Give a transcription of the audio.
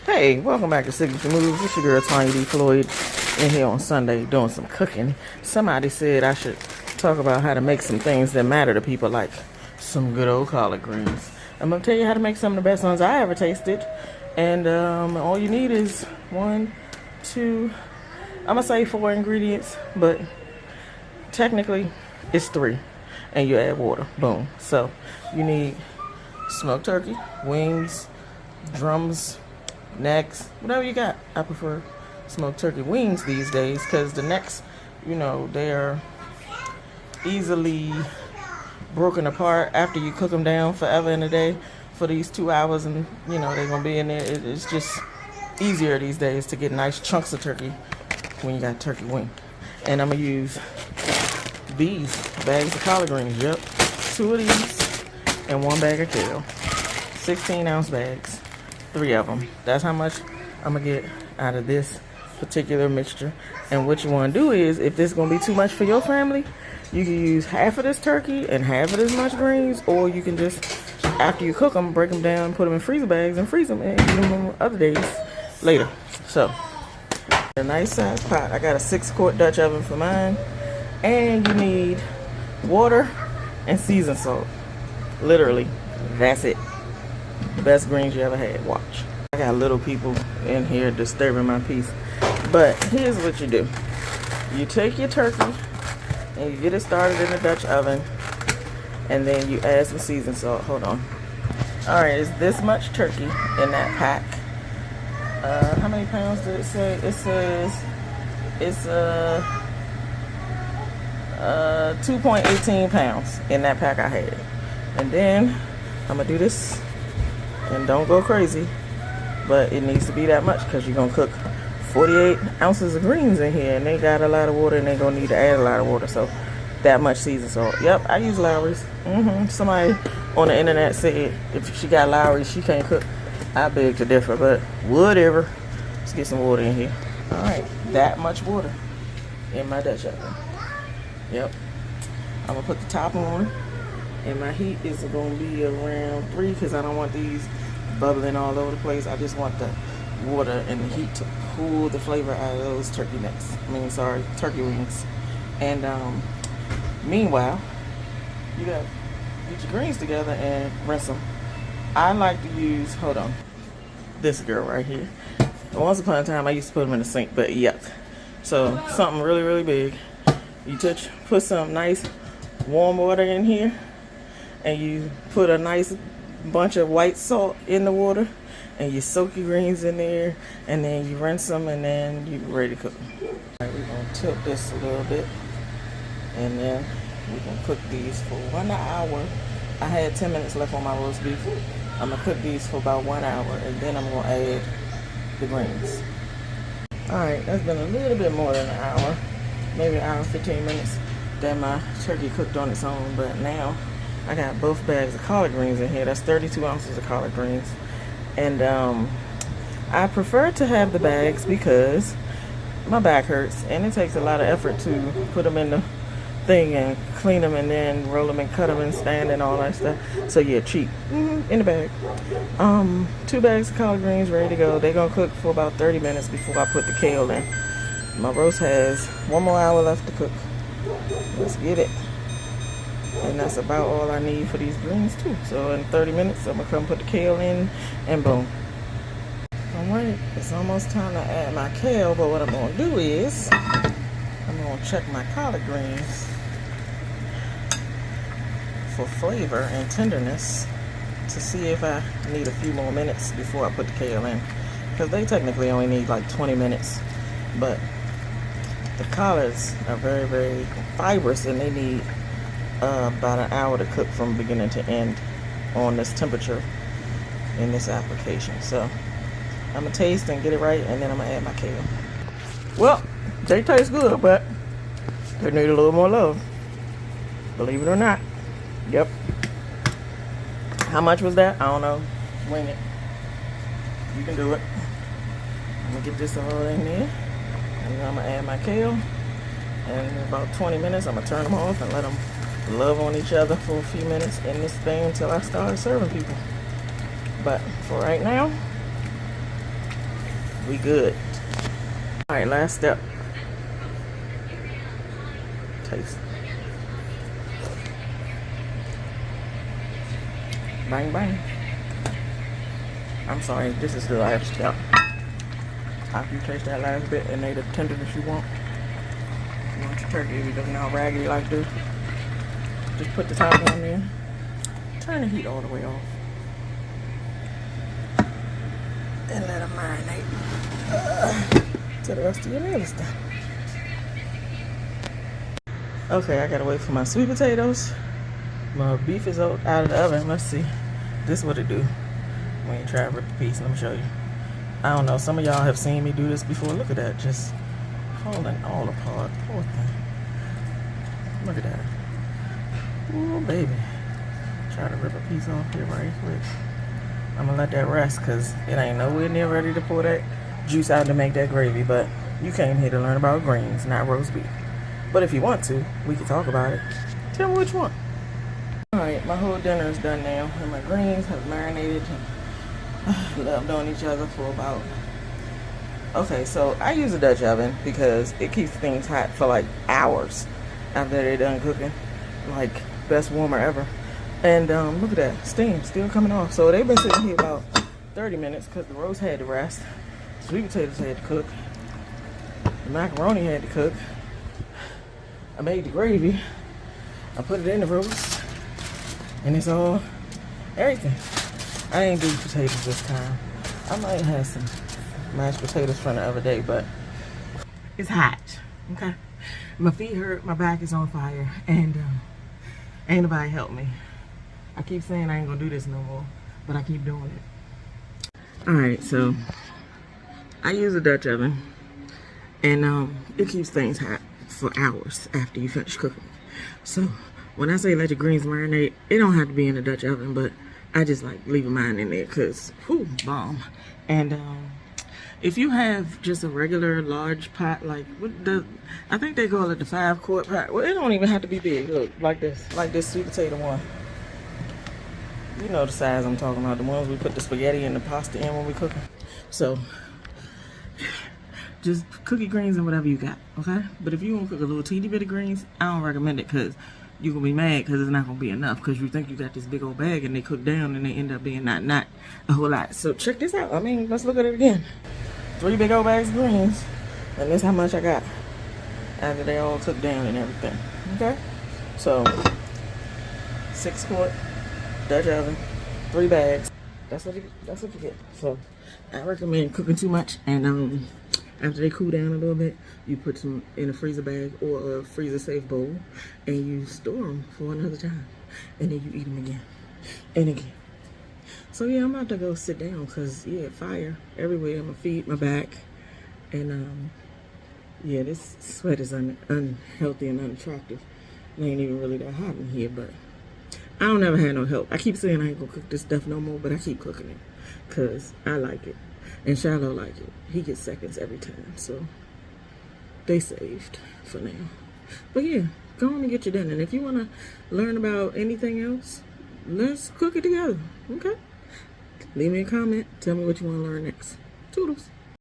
Hey, welcome back to Signature Moves. It's your girl Tanya D. Floyd in here on Sunday doing some cooking. Somebody said I should talk about how to make some things that matter to people, like some good old collard greens. I'm going to tell you how to make some of the best ones I ever tasted. And all you need is 1, 2, I'm going to say 4 ingredients, but technically it's 3. And you add water. Boom. So you need smoked turkey, wings, drums, necks, whatever you got. I prefer smoked turkey wings these days because the necks, you know, they're easily broken apart after you cook them down forever in a day for these 2 hours, and you know they're gonna be in there. It's just easier these days to get nice chunks of turkey when you got turkey wing. And I'm gonna use these bags of collard greens. Yep, 2 of these and 1 bag of kale. 16-ounce bags. 3 of them. That's how much I'm gonna get out of this particular mixture. And what you want to do is, if this is gonna be too much for your family, you can use half of this turkey and half of this much greens, or you can just, after you cook them, break them down, put them in freezer bags and freeze them and eat them on other days later. So a nice size pot. I got a 6-quart Dutch oven for mine, and you need water and seasoned salt. Literally, that's it. The best greens you ever had. Watch. I got little people in here disturbing my peace. But here's what you do. You take your turkey and you get it started in the Dutch oven, and then you add some seasoned salt. Hold on. Alright, it's this much turkey in that pack. How many pounds did it say? It says it's 2.18 pounds in that pack I had. And then I'm gonna do this. And don't go crazy, but it needs to be that much because you're going to cook 48 ounces of greens in here, and they got a lot of water, and they're going to need to add a lot of water. So that much seasoned salt. Yep, I use Lowry's. Somebody on the internet said if she got Lowry's, she can't cook. I beg to differ, but whatever. Let's get some water in here. All right, that much water in my Dutch oven. Yep. I'm going to put the top on. And my heat is going to be around 3 because I don't want these bubbling all over the place. I just want the water and the heat to pull the flavor out of those turkey necks. Turkey wings. And meanwhile, you got to get your greens together and rinse them. I like to use, hold on, this girl right here. Once upon a time, I used to put them in the sink, but yuck. So something really, really big. You put some nice warm water in here. And you put a nice bunch of white salt in the water, and you soak your greens in there, and then you rinse them, and then you're ready to cook them. All right, we're going to tilt this a little bit, and then we're going to cook these for 1 hour. I had 10 minutes left on my roast beef. I'm going to cook these for about 1 hour, and then I'm going to add the greens. All right, that's been a little bit more than an hour, maybe an hour and 15 minutes that my turkey cooked on its own, but now I got both bags of collard greens in here. That's 32 ounces of collard greens. And I prefer to have the bags because my back hurts, and it takes a lot of effort to put them in the thing and clean them and then roll them and cut them and stand and all that stuff. So yeah, cheap. In the bag. 2 bags of collard greens ready to go. They're going to cook for about 30 minutes before I put the kale in. My roast has 1 more hour left to cook. Let's get it. And that's about all I need for these greens too. So in 30 minutes, I'm gonna come put the kale in, and boom. Alright, it's almost time to add my kale, but what I'm gonna do is, I'm gonna check my collard greens for flavor and tenderness to see if I need a few more minutes before I put the kale in. Because they technically only need like 20 minutes, but the collards are very, very fibrous, and they need about an hour to cook from beginning to end on this temperature in this application. So I'm gonna taste and get it right, and then I'm gonna add my kale. Well, they taste good, but they need a little more love, believe it or not. Yep. How much was that? I don't know. Wing it. You can do it. I'm gonna get this all in there, and then I'm gonna add my kale, and in about 20 minutes I'm gonna turn them off and let them love on each other for a few minutes in this thing until I start serving people. But for right now, We good. All right, last step. Taste. Bang, bang. I'm sorry, this is the last step. After you taste that last bit and they the tenderness you want your turkey to be now raggedy like this, just put the top on there. Turn the heat all the way off. And let it marinate till the rest of your meal is done. Okay, I gotta wait for my sweet potatoes. My beef is out of the oven. Let's see. This is what it do when you try to rip a piece. Let me show you. I don't know. Some of y'all have seen me do this before. Look at that. Just falling all apart. Poor thing. Look at that. Ooh, baby. Try to rip a piece off here right quick. I'm gonna let that rest because it ain't nowhere near ready to pour that juice out to make that gravy. But you came here to learn about greens, not roast beef. But if you want to, we can talk about it. Tell me what you want. Alright, my whole dinner is done now. And my greens have marinated and loved on each other for about... Okay, so I use a Dutch oven because it keeps things hot for like hours after they're done cooking. Like, best warmer ever. And look at that, steam still coming off. So they've been sitting here about 30 minutes because the roast had to rest. Sweet potatoes had to cook. The macaroni had to cook. I made the gravy. I put it in the roast. And it's all, everything. I ain't do potatoes this time. I might have some mashed potatoes from the other day, but it's hot, okay? My feet hurt, my back is on fire, and ain't nobody help me. I keep saying I ain't gonna do this no more, but I keep doing it. All right, so I use a Dutch oven, and it keeps things hot for hours after you finish cooking. So when I say let your greens marinate, it don't have to be in the Dutch oven, but I just like leaving mine in there because, whew, bomb. And if you have just a regular large pot, like I think they call it the 5-quart pot. Well, it don't even have to be big. Look, like this sweet potato one. You know the size I'm talking about, the ones we put the spaghetti and the pasta in when we cooking. So just cook your greens and whatever you got, okay? But if you want to cook a little teeny bit of greens, I don't recommend it because you're going to be mad because it's not going to be enough because you think you got this big old bag and they cook down and they end up being not a whole lot. So check this out. I mean, let's look at it again. 3 big old bags of greens, and this is how much I got after they all cooked down and everything, okay? So 6-quart Dutch oven, 3 bags. That's what you get. So I recommend cooking too much, and after they cool down a little bit, you put them in a freezer bag or a freezer safe bowl, and you store them for another time, and then you eat them again and again. So yeah, I'm about to go sit down because yeah, fire everywhere, my feet, my back, and yeah, this sweat is unhealthy and unattractive. It ain't even really that hot in here, but I don't ever have no help. I keep saying I ain't gonna cook this stuff no more, but I keep cooking it because I like it. And Shiloh like it. He gets seconds every time, so they saved for now. But yeah, go on and get your dinner. And if you want to learn about anything else, let's cook it together, okay? Leave me a comment. Tell me what you want to learn next. Toodles.